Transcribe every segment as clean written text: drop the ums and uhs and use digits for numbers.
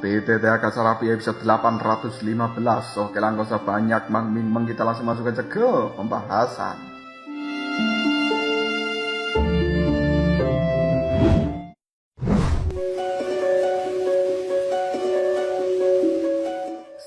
PTTH Kasarapi episode 815. Oke, lang gak usah banyak mang kita langsung masuk aja ke pembahasan.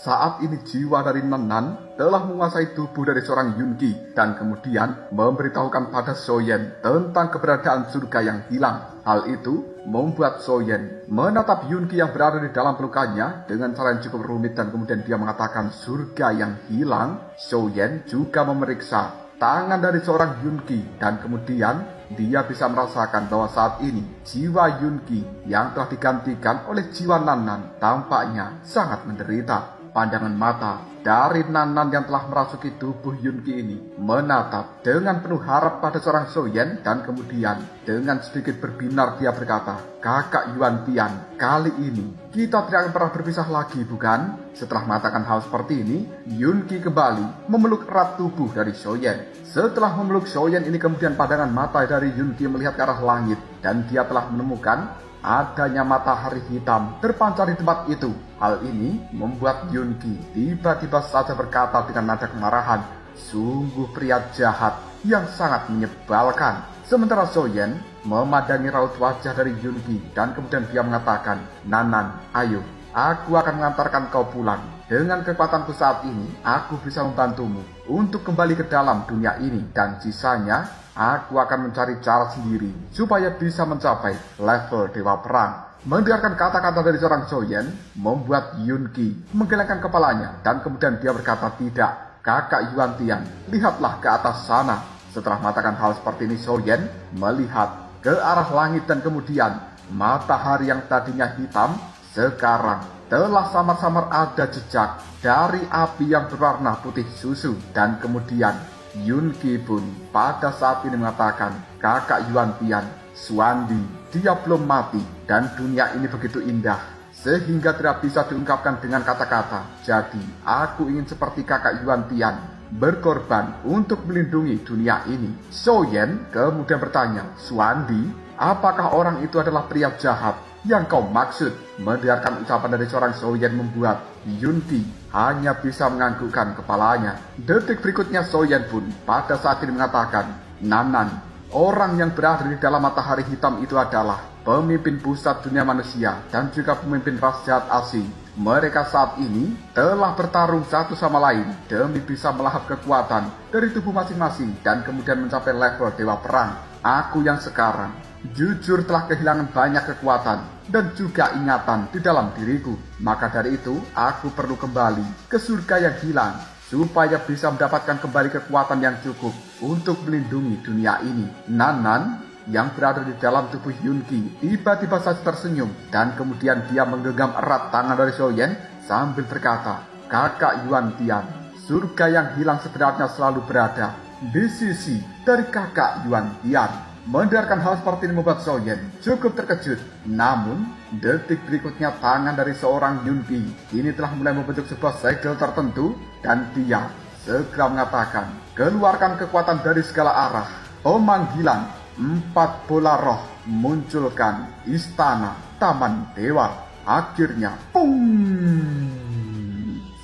Saat ini jiwa dari Nanan telah menguasai tubuh dari seorang Yunki dan kemudian memberitahukan pada Soyen tentang keberadaan surga yang hilang. Hal itu membuat Soyen menatap Yunki yang berada di dalam pelukannya dengan cara yang cukup rumit dan kemudian dia mengatakan surga yang hilang. Soyen juga memeriksa tangan dari seorang Yunki dan kemudian dia bisa merasakan bahwa saat ini jiwa Yunki yang telah digantikan oleh jiwa Nanan tampaknya sangat menderita. Pandangan mata dari Nanan yang telah merasuki tubuh Yunki ini menatap dengan penuh harap pada seorang Soyen dan kemudian dengan sedikit berbinar dia berkata, "Kakak Yuan Tian, kali ini kita tidak akan pernah berpisah lagi, bukan?" Setelah mengatakan hal seperti ini, Yunki kembali memeluk erat tubuh dari Soyen. Setelah memeluk Soyen ini kemudian pandangan mata dari Yunki melihat ke arah langit dan dia telah menemukan adanya matahari hitam terpancar di tempat itu. Hal ini membuat Yunki tiba-tiba saja berkata dengan nada kemarahan, "Sungguh pria jahat yang sangat menyebalkan." Sementara Soyen memandangi raut wajah dari Yunki dan kemudian dia mengatakan, "Nanan, ayo, aku akan mengantarkan kau pulang. Dengan kekuatanku saat ini, aku bisa membantumu untuk kembali ke dalam dunia ini dan sisanya aku akan mencari cara sendiri supaya bisa mencapai level Dewa Perang." Mendengarkan kata-kata dari seorang Soyen membuat Yunki menggelengkan kepalanya dan kemudian dia berkata, "Tidak, Kakak Yuan Tian, lihatlah ke atas sana." Setelah mengatakan hal seperti ini, Soyen melihat ke arah langit dan kemudian matahari yang tadinya hitam sekarang telah samar-samar ada jejak dari api yang berwarna putih susu. Dan kemudian Yunki pun pada saat ini mengatakan, "Kakak Yuan Tian, Suandi, dia belum mati dan dunia ini begitu indah sehingga tidak bisa diungkapkan dengan kata-kata. Jadi aku ingin seperti kakak Yuan Tian berkorban untuk melindungi dunia ini." Soyen kemudian bertanya, "Suandi, apakah orang itu adalah pria jahat yang kau maksud?" Mendengarkan ucapan dari seorang Soyen membuat Yunki hanya bisa menganggukkan kepalanya. Detik berikutnya Soyen pun pada saat ini mengatakan, "Nanan, orang yang berada di dalam matahari hitam itu adalah pemimpin pusat dunia manusia dan juga pemimpin ras jahat asing. Mereka saat ini telah bertarung satu sama lain demi bisa melahap kekuatan dari tubuh masing-masing dan kemudian mencapai level Dewa Perang. Aku yang sekarang jujur telah kehilangan banyak kekuatan dan juga ingatan di dalam diriku. Maka dari itu aku perlu kembali ke surga yang hilang supaya bisa mendapatkan kembali kekuatan yang cukup untuk melindungi dunia ini." Nanan yang berada di dalam tubuh Yunki tiba-tiba saja tersenyum dan kemudian dia menggenggam erat tangan dari Soyen sambil berkata, "Kakak Yuan Tian, surga yang hilang sebenarnya selalu berada di sisi dari kakak Yuan Tian." Mendengarkan hal seperti ini membuat Soyen cukup terkejut. Namun detik berikutnya tangan dari seorang Yunki ini telah mulai membentuk sebuah segel tertentu dan dia segera mengatakan, "Keluarkan kekuatan dari segala arah. Pemanggilan 4 bola roh, munculkan istana Taman Dewa." Akhirnya, pung!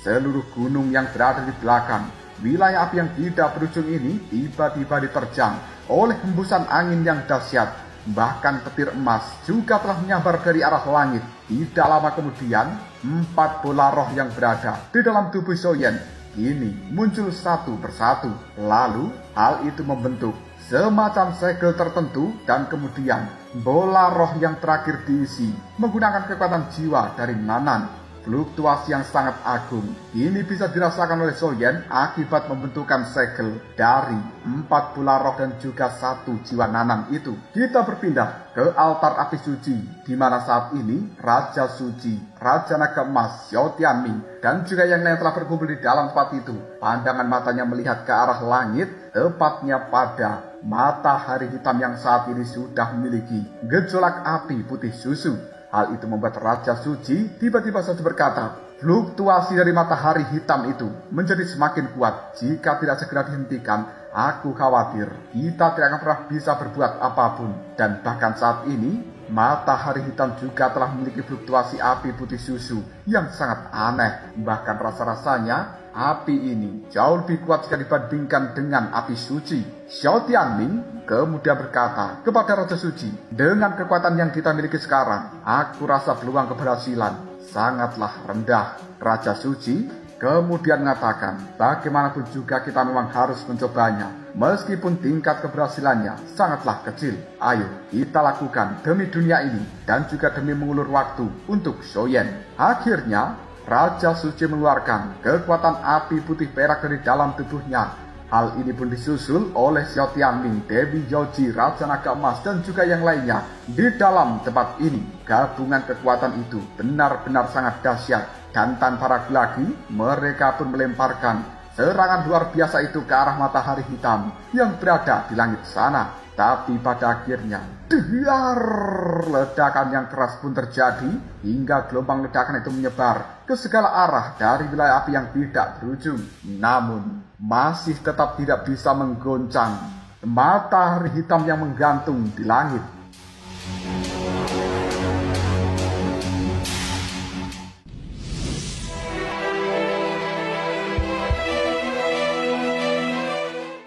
Seluruh gunung yang berada di belakang wilayah api yang tidak berujung ini tiba-tiba diterjang oleh hembusan angin yang dahsyat. Bahkan petir emas juga telah menyambar dari arah langit. Tidak lama kemudian, 4 bola roh yang berada di dalam tubuh Soyen kini muncul satu persatu. Lalu hal itu membentuk semacam segel tertentu dan kemudian bola roh yang terakhir diisi menggunakan kekuatan jiwa dari Nanan. Fluktuasi yang sangat agung ini bisa dirasakan oleh Soyen akibat membentukan segel dari 4 bola roh dan juga satu jiwa Nanan itu. Kita berpindah ke altar api suci, di mana saat ini Raja Suci, Raja Naga Emas, Xiao Tianming, dan juga yang lain telah berkumpul di dalam tempat itu. Pandangan matanya melihat ke arah langit, tepatnya pada matahari hitam yang saat ini sudah memiliki gejolak api putih susu. Hal itu membuat Raja Suci tiba-tiba saja berkata, "Fluktuasi dari matahari hitam itu menjadi semakin kuat. Jika tidak segera dihentikan, aku khawatir kita tidak akan pernah bisa berbuat apapun." Dan bahkan saat ini matahari hitam juga telah memiliki fluktuasi api putih susu yang sangat aneh. Bahkan rasa-rasanya api ini jauh lebih kuat jika dibandingkan dengan api suci. Xiao Tianming kemudian berkata kepada Raja Suci, dengan kekuatan yang kita miliki sekarang, aku rasa peluang keberhasilan sangatlah rendah. Raja Suci kemudian mengatakan, bagaimanapun juga kita memang harus mencobanya, meskipun tingkat keberhasilannya sangatlah kecil. Ayo kita lakukan demi dunia ini dan juga demi mengulur waktu untuk Shoyen. Akhirnya Raja Suci mengeluarkan kekuatan api putih perak dari dalam tubuhnya. Hal ini pun disusul oleh Xiao Tianming, Dewi Yoji, Raja Naga Emas, dan juga yang lainnya. Di dalam tempat ini, gabungan kekuatan itu benar-benar sangat dahsyat. Dan tanpa ragu lagi, mereka pun melemparkan serangan luar biasa itu ke arah matahari hitam yang berada di langit sana. Tapi pada akhirnya, ledakan yang keras pun terjadi hingga gelombang ledakan itu menyebar ke segala arah dari wilayah api yang tidak berujung. Namun, masih tetap tidak bisa menggoncang matahari hitam yang menggantung di langit.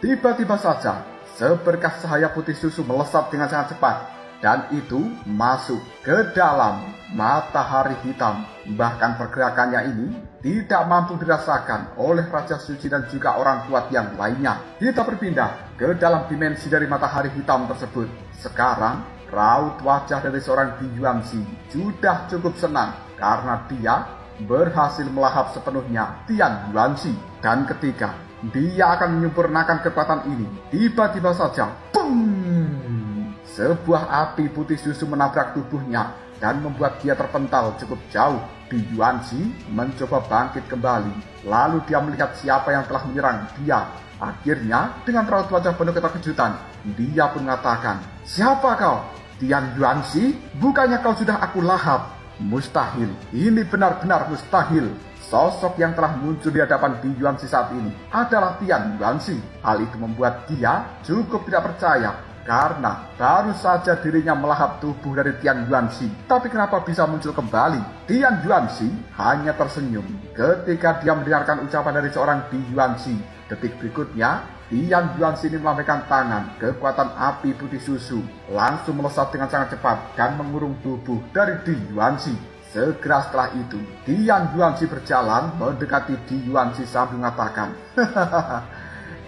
Tiba-tiba saja, seberkas cahaya putih susu melesat dengan sangat cepat, dan itu masuk ke dalam matahari hitam. Bahkan pergerakannya ini tidak mampu dirasakan oleh Raja Suci dan juga orang kuat yang lainnya. Kita berpindah ke dalam dimensi dari matahari hitam tersebut. Sekarang, raut wajah dari seorang Di Yuanxi sudah cukup senang karena dia berhasil melahap sepenuhnya Tian Yuanxi. Dan ketika dia akan menyempurnakan kekuatan ini, tiba-tiba saja, boom! Sebuah api putih susu menabrak tubuhnya dan membuat dia terpental cukup jauh. Di Yuanxi mencoba bangkit kembali, lalu dia melihat siapa yang telah menyerang dia. Akhirnya, dengan raut wajah penuh keterkejutan, dia pun mengatakan, "Siapa kau? Tian Yuanxi? Bukannya kau sudah aku lahap?" Mustahil, ini benar-benar mustahil. Sosok yang telah muncul di hadapan Di Yuanxi saat ini adalah Tian Yuanxi. Hal itu membuat dia cukup tidak percaya, karena baru saja dirinya melahap tubuh dari Tian Yuanxi. Tapi kenapa bisa muncul kembali? Tian Yuanxi hanya tersenyum ketika dia mendengarkan ucapan dari seorang Di Yuanxi. Detik berikutnya, Tian Yuanxi ini melambaikan tangan. Kekuatan api putih susu langsung melesat dengan sangat cepat dan mengurung tubuh dari Di Yuanxi. Segera setelah itu, Tian Yuanxi berjalan mendekati Di Yuanxi sambil mengatakan,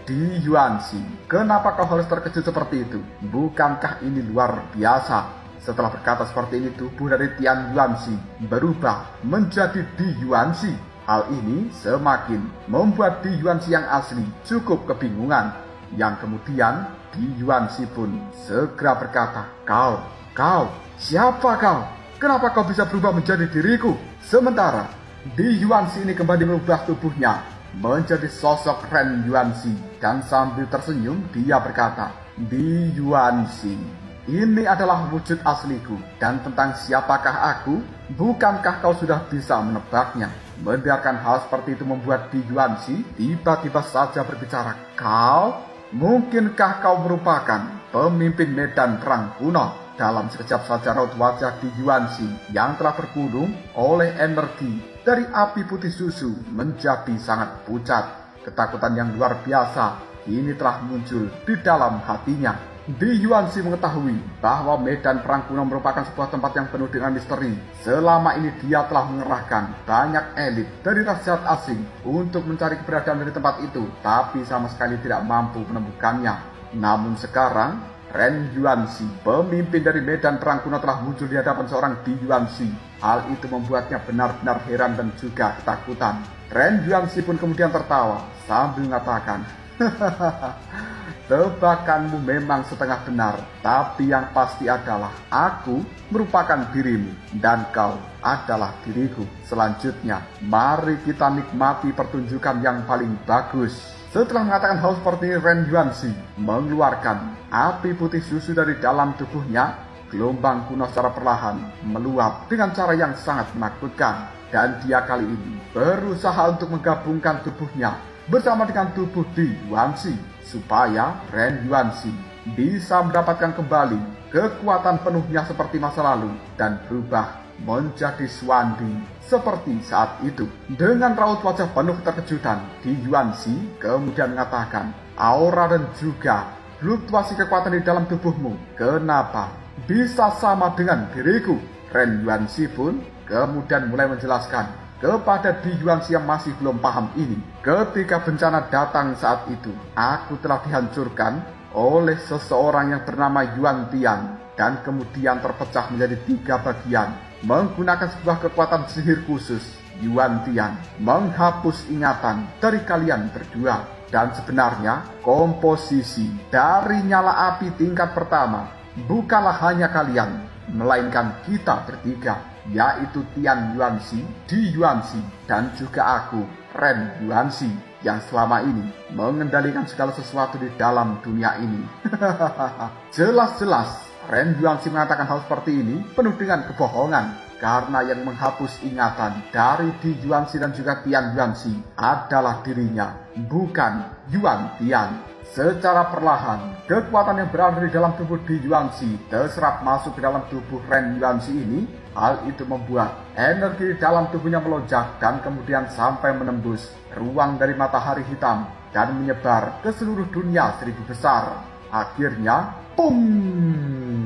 "Di Yuanxi, kenapa kau harus terkejut seperti itu? Bukankah ini luar biasa?" Setelah berkata seperti ini, tubuh dari Tian Yuanxi berubah menjadi Di Yuanxi. Hal ini semakin membuat Di Yuanxi yang asli cukup kebingungan. Yang kemudian Di Yuanxi pun segera berkata, Kau, siapa kau? Kenapa kau bisa berubah menjadi diriku?" Sementara Di Yuanxi ini kembali merubah tubuhnya menjadi sosok Ren Yuanxi, dan sambil tersenyum dia berkata, "Di Yuanxi, ini adalah wujud asliku, dan tentang siapakah aku, bukankah kau sudah bisa menebaknya?" Mendengarkan hal seperti itu membuat Di Yuanxi tiba-tiba saja berbicara, Mungkinkah kau merupakan pemimpin medan perang kuno?" Dalam sekejap saja raut wajah Di Yuanxi yang telah terkurung oleh energi dari api putih susu menjadi sangat pucat. Ketakutan yang luar biasa ini telah muncul di dalam hatinya. Di Yuanxi mengetahui bahwa medan perang kuno merupakan sebuah tempat yang penuh dengan misteri. Selama ini dia telah mengerahkan banyak elit dari ras jahat asing untuk mencari keberadaan dari tempat itu, tapi sama sekali tidak mampu menemukannya. Namun sekarang, Ren Yuanxi, pemimpin dari medan perang kuno, telah muncul di hadapan seorang Di Yuanxi. Hal itu membuatnya benar-benar heran dan juga ketakutan. Ren Yuanxi pun kemudian tertawa sambil mengatakan, "Tebakanmu memang setengah benar, tapi yang pasti adalah aku merupakan dirimu dan kau adalah diriku. Selanjutnya, mari kita nikmati pertunjukan yang paling bagus." Setelah mengatakan hal seperti ini, Ren Yuanxi mengeluarkan api putih susu dari dalam tubuhnya. Gelombang kuno secara perlahan meluap dengan cara yang sangat menakutkan. Dan dia kali ini berusaha untuk menggabungkan tubuhnya bersama dengan tubuh Di Yuanxi, supaya Ren Yuanxi bisa mendapatkan kembali kekuatan penuhnya seperti masa lalu dan berubah menjadi Xuandi seperti saat itu. Dengan raut wajah penuh keterkejutan, Di Yuanxi kemudian mengatakan, aura dan juga fluktuasi kekuatan di dalam tubuhmu, kenapa bisa sama dengan diriku? Ren Yuanxi pun kemudian mulai menjelaskan kepada Di Yuanxi yang masih belum paham ini. Ketika bencana datang saat itu, aku telah dihancurkan oleh seseorang yang bernama Yuan Tian dan kemudian terpecah menjadi 3 bagian. Menggunakan sebuah kekuatan sihir khusus, Yuan Tian menghapus ingatan dari kalian berdua. Dan sebenarnya komposisi dari nyala api tingkat pertama bukanlah hanya kalian, melainkan kita bertiga, yaitu Tian Yuanxi, Di Yuanxi, dan juga aku, Ren Yuanxi, yang selama ini mengendalikan segala sesuatu di dalam dunia ini. Jelas-jelas Ren Yuanxi mengatakan hal seperti ini penuh dengan kebohongan, karena yang menghapus ingatan dari Di Yuanxi dan juga Tian Yuanxi adalah dirinya, bukan Yuan Tian. Secara perlahan, kekuatan yang berada di dalam tubuh Di Yuanxi terserap masuk ke dalam tubuh Ren Yuanxi ini. Hal itu membuat energi di dalam tubuhnya melonjak dan kemudian sampai menembus ruang dari matahari hitam dan menyebar ke seluruh dunia 1000 besar. Akhirnya, pum!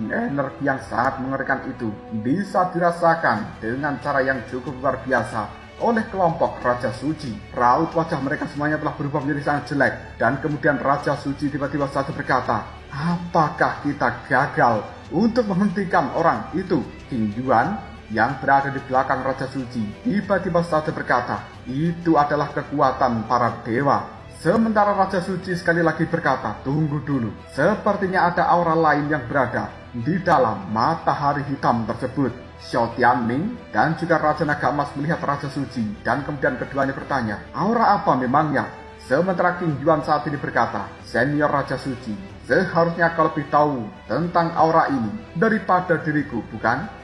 Energi yang sangat mengerikan itu bisa dirasakan dengan cara yang cukup luar biasa oleh kelompok Raja Suci. Raut wajah mereka semuanya telah berubah menjadi sangat jelek, dan kemudian Raja Suci tiba-tiba saja berkata, apakah kita gagal untuk menghentikan orang itu? King Yuan yang berada di belakang Raja Suci tiba-tiba saja berkata, itu adalah kekuatan para dewa. Sementara Raja Suci sekali lagi berkata, tunggu dulu, sepertinya ada aura lain yang berada di dalam matahari hitam tersebut. Xiao Tianming dan juga Raja Naga Emas melihat Raja Suci dan kemudian keduanya bertanya, aura apa memangnya? Sementara King Yuan saat ini berkata, senior Raja Suci, seharusnya kau lebih tahu tentang aura ini daripada diriku, bukan?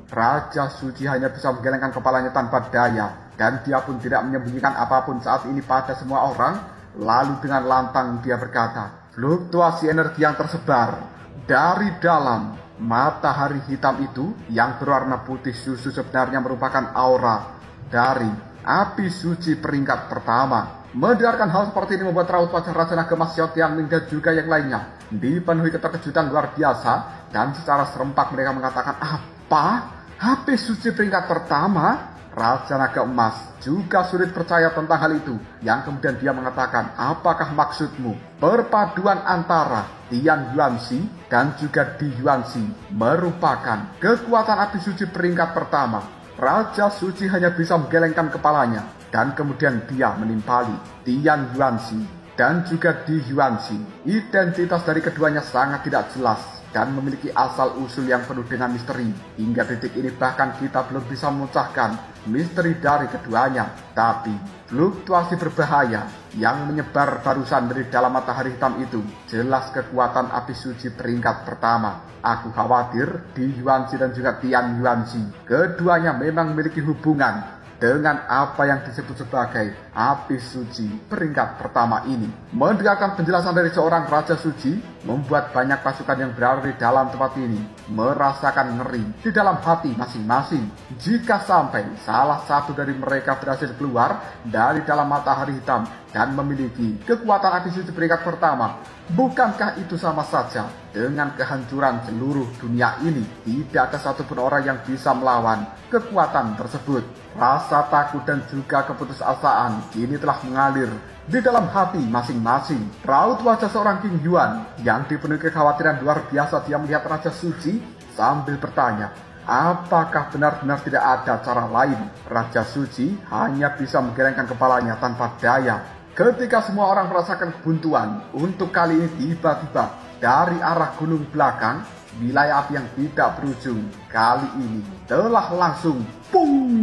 Raja Suci hanya bisa menggelengkan kepalanya tanpa daya, dan dia pun tidak menyembunyikan apapun saat ini pada semua orang. Lalu dengan lantang dia berkata, fluktuasi energi yang tersebar dari dalam matahari hitam itu yang berwarna putih susu sebenarnya merupakan aura dari api suci peringkat pertama. Mendengarkan hal seperti ini membuat raut wajah Raja Naga Emas, Xiao Tianming dan juga yang lainnya dipenuhi keterkejutan luar biasa, dan secara serempak mereka mengatakan, apa? HP suci peringkat pertama? Raja Naga Emas juga sulit percaya tentang hal itu, yang kemudian dia mengatakan, apakah maksudmu perpaduan antara Tian Yuanxi dan juga Di Yuanxi merupakan kekuatan api suci peringkat pertama? Raja Suci hanya bisa menggelengkan kepalanya, dan kemudian dia menimpali Tian Yuanxi dan juga Di Yuanxi. Identitas dari keduanya sangat tidak jelas dan memiliki asal-usul yang penuh dengan misteri. Hingga detik ini bahkan kita belum bisa memecahkan misteri dari keduanya. Tapi fluktuasi berbahaya yang menyebar barusan dari dalam matahari hitam itu jelas kekuatan api suci peringkat pertama. Aku khawatir Di Yuanxi dan juga Tian Yuanxi, keduanya memang memiliki hubungan dengan apa yang disebut sebagai api suci peringkat pertama ini. Mendengarkan penjelasan dari seorang Raja Suci membuat banyak pasukan yang berada di dalam tempat ini merasakan ngeri di dalam hati masing-masing. Jika sampai salah satu dari mereka berhasil keluar dari dalam matahari hitam dan memiliki kekuatan api suci peringkat pertama, bukankah itu sama saja dengan kehancuran seluruh dunia ini? Tidak ada satupun orang yang bisa melawan kekuatan tersebut. Rasa takut dan juga keputusasaan kini telah mengalir di dalam hati masing-masing. Raut wajah seorang King Yuan yang dipenuhi kekhawatiran luar biasa. Dia melihat Raja Suci sambil bertanya, apakah benar-benar tidak ada cara lain? Raja Suci hanya bisa menggelengkan kepalanya tanpa daya. Ketika semua orang merasakan kebuntuan, untuk kali ini tiba-tiba dari arah gunung belakang, wilayah api yang tidak berujung kali ini telah langsung pung.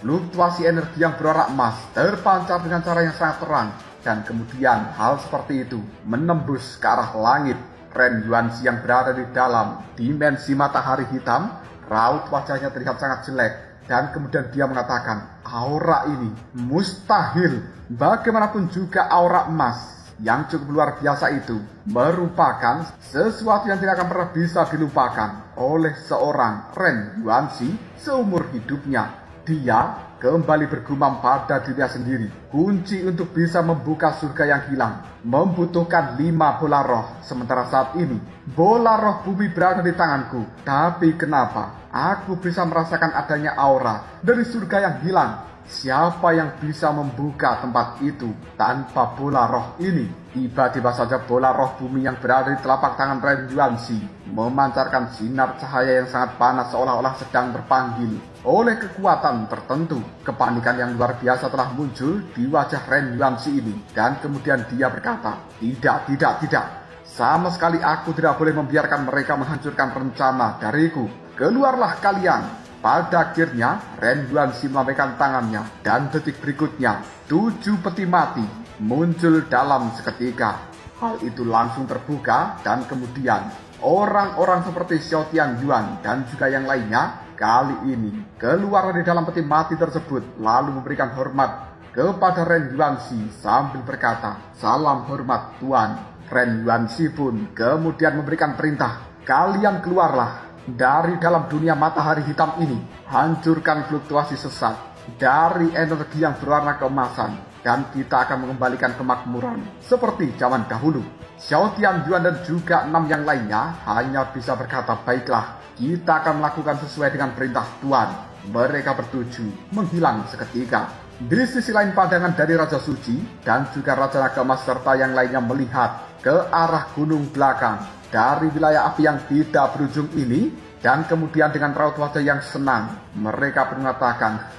Fluktuasi energi yang berwarna emas terpancar dengan cara yang sangat terang, dan kemudian hal seperti itu menembus ke arah langit. Ren Yuanxi yang berada di dalam dimensi matahari hitam, raut wajahnya terlihat sangat jelek. Dan kemudian dia mengatakan, aura ini mustahil. Bagaimanapun juga aura emas yang cukup luar biasa itu merupakan sesuatu yang tidak akan pernah bisa dilupakan oleh seorang Ren Yuanxi seumur hidupnya. Dia kembali bergumam pada dirinya sendiri. Kunci untuk bisa membuka surga yang hilang membutuhkan 5 bola roh. Sementara saat ini bola roh bumi berada di tanganku. Tapi kenapa aku bisa merasakan adanya aura dari surga yang hilang? Siapa yang bisa membuka tempat itu tanpa bola roh ini? Tiba-tiba saja bola roh bumi yang berada di telapak tangan Ren Yuanxi memancarkan sinar cahaya yang sangat panas seolah-olah sedang terpanggil oleh kekuatan tertentu. Kepanikan yang luar biasa telah muncul di wajah Ren Yuanxi ini. Dan kemudian dia berkata, tidak. Sama sekali aku tidak boleh membiarkan mereka menghancurkan rencana dariku. Keluarlah kalian. Pada akhirnya, Ren Yuanxi melambaikan tangannya dan detik berikutnya, 7 peti mati muncul dalam seketika. Hal itu langsung terbuka dan kemudian orang-orang seperti Xiao Tianyuan dan juga yang lainnya kali ini keluar dari dalam peti mati tersebut lalu memberikan hormat kepada Ren Yuanxi sambil berkata, salam hormat Tuan. Ren Yuanxi pun kemudian memberikan perintah, kalian keluarlah dari dalam dunia matahari hitam ini, hancurkan fluktuasi sesat dari energi yang berwarna keemasan, dan kita akan mengembalikan kemakmuran seperti zaman dahulu. Xiao Tianyuan dan juga 6 yang lainnya hanya bisa berkata, baiklah, kita akan melakukan sesuai dengan perintah Tuan. Mereka bertuju menghilang seketika. Di sisi lain, pandangan dari Raja Suci dan juga Raja Naga Emas serta yang lainnya melihat ke arah gunung belakang dari wilayah api yang tidak berujung ini, dan kemudian dengan raut wajah yang senang mereka mengatakan,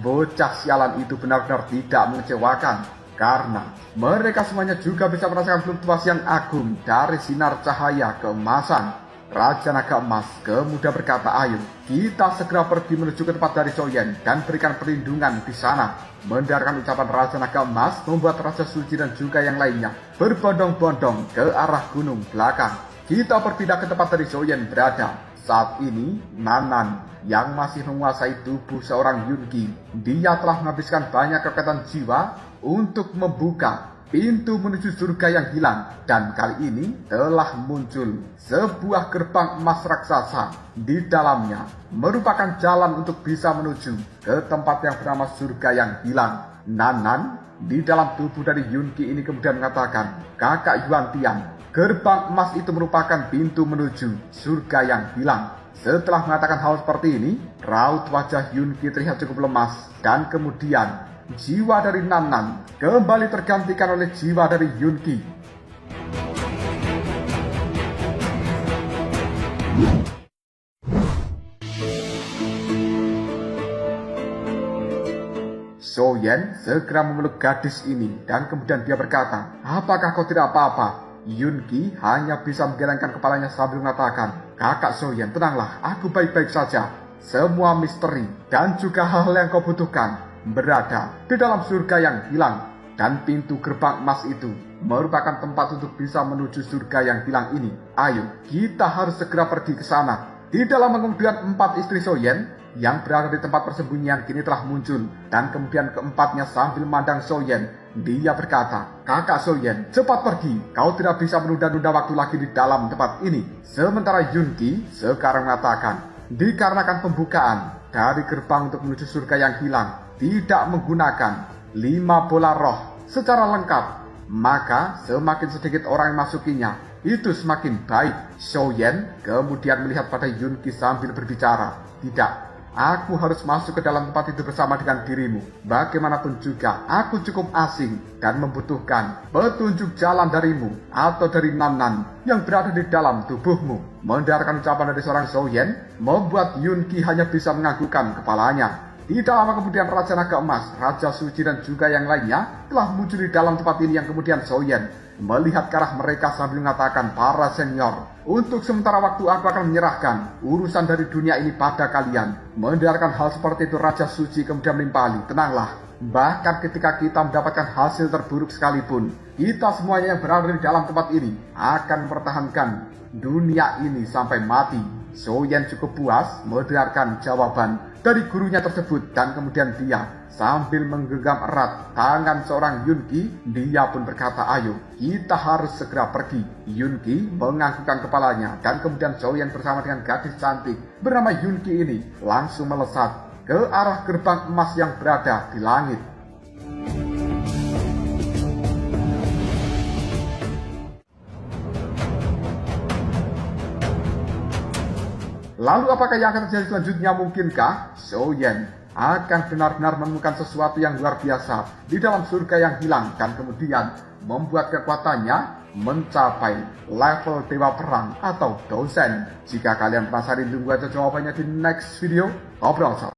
bocah sialan itu benar-benar tidak mengecewakan, karena mereka semuanya juga bisa merasakan fluktuasi yang agung dari sinar cahaya keemasan. Raja Naga Emas kemudian berkata, ayo kita segera pergi menuju ke tempat dari Soyen dan berikan perlindungan di sana. Mendengarkan ucapan Raja Naga Emas membuat Raja Suci dan juga yang lainnya berbondong-bondong ke arah gunung belakang. Kita berpindah ke tempat dari Soyen berada. Saat ini Nanan yang masih menguasai tubuh seorang Yunki, dia telah menghabiskan banyak kekuatan jiwa untuk membuka pintu menuju surga yang hilang, dan kali ini telah muncul sebuah gerbang emas raksasa. Di dalamnya merupakan jalan untuk bisa menuju ke tempat yang bernama surga yang hilang. Nanan di dalam tubuh dari Yunki ini kemudian mengatakan, kakak Yuan Tian, gerbang emas itu merupakan pintu menuju surga yang hilang. Setelah mengatakan hal seperti ini, raut wajah Yunki terlihat cukup lemas, dan kemudian jiwa dari Nanan kembali tergantikan oleh jiwa dari Yunki. Soyen segera memeluk gadis ini dan kemudian dia berkata, apakah kau tidak apa-apa? Yunki hanya bisa menggelengkan kepalanya sambil mengatakan, kakak Soyen, tenanglah, aku baik-baik saja. Semua misteri dan juga hal yang kau butuhkan berada di dalam surga yang hilang, dan pintu gerbang emas itu merupakan tempat untuk bisa menuju surga yang hilang ini. Ayo, kita harus segera pergi ke sana. Di dalam kemudian 4 istri Soyen yang berada di tempat persembunyian kini telah muncul, dan kemudian keempatnya sambil memandang Soyen, dia berkata, kakak Soyen, cepat pergi, kau tidak bisa menunda-nunda waktu lagi di dalam tempat ini. Sementara Yunki sekarang mengatakan, dikarenakan pembukaan dari gerbang untuk menuju surga yang hilang tidak menggunakan 5 bola roh secara lengkap, maka semakin sedikit orang yang masukinya, itu semakin baik. Soyen kemudian melihat pada Yunki sambil berbicara, tidak, aku harus masuk ke dalam tempat itu bersama dengan dirimu. Bagaimanapun juga, aku cukup asing dan membutuhkan petunjuk jalan darimu atau dari Nanan yang berada di dalam tubuhmu. Mendengarkan ucapan dari seorang Soyen membuat Yunki hanya bisa menganggukkan kepalanya. Di dalam kemudian Raja Naga Emas, Raja Suci dan juga yang lainnya telah muncul di dalam tempat ini, yang kemudian Soyen melihat ke arah mereka sambil mengatakan, para senior, untuk sementara waktu aku akan menyerahkan urusan dari dunia ini pada kalian. Mendengarkan hal seperti itu, Raja Suci kemudian menimpali, tenanglah, bahkan ketika kita mendapatkan hasil terburuk sekalipun, kita semuanya yang berada di dalam tempat ini akan mempertahankan dunia ini sampai mati. Soyen cukup puas mendengarkan jawaban dari gurunya tersebut dan kemudian dia sambil menggenggam erat tangan seorang Yunki, dia pun berkata, "Ayo, kita harus segera pergi." Yunki menganggukkan kepalanya dan kemudian Soyen bersama dengan gadis cantik bernama Yunki ini langsung melesat ke arah gerbang emas yang berada di langit. Lalu apakah yang akan terjadi selanjutnya? Mungkinkah Soyen akan benar-benar menemukan sesuatu yang luar biasa di dalam surga yang hilang dan kemudian membuat kekuatannya mencapai level dewa perang atau dosen? Jika kalian penasaran, tunggu aja jawabannya di next video. Ngobrol.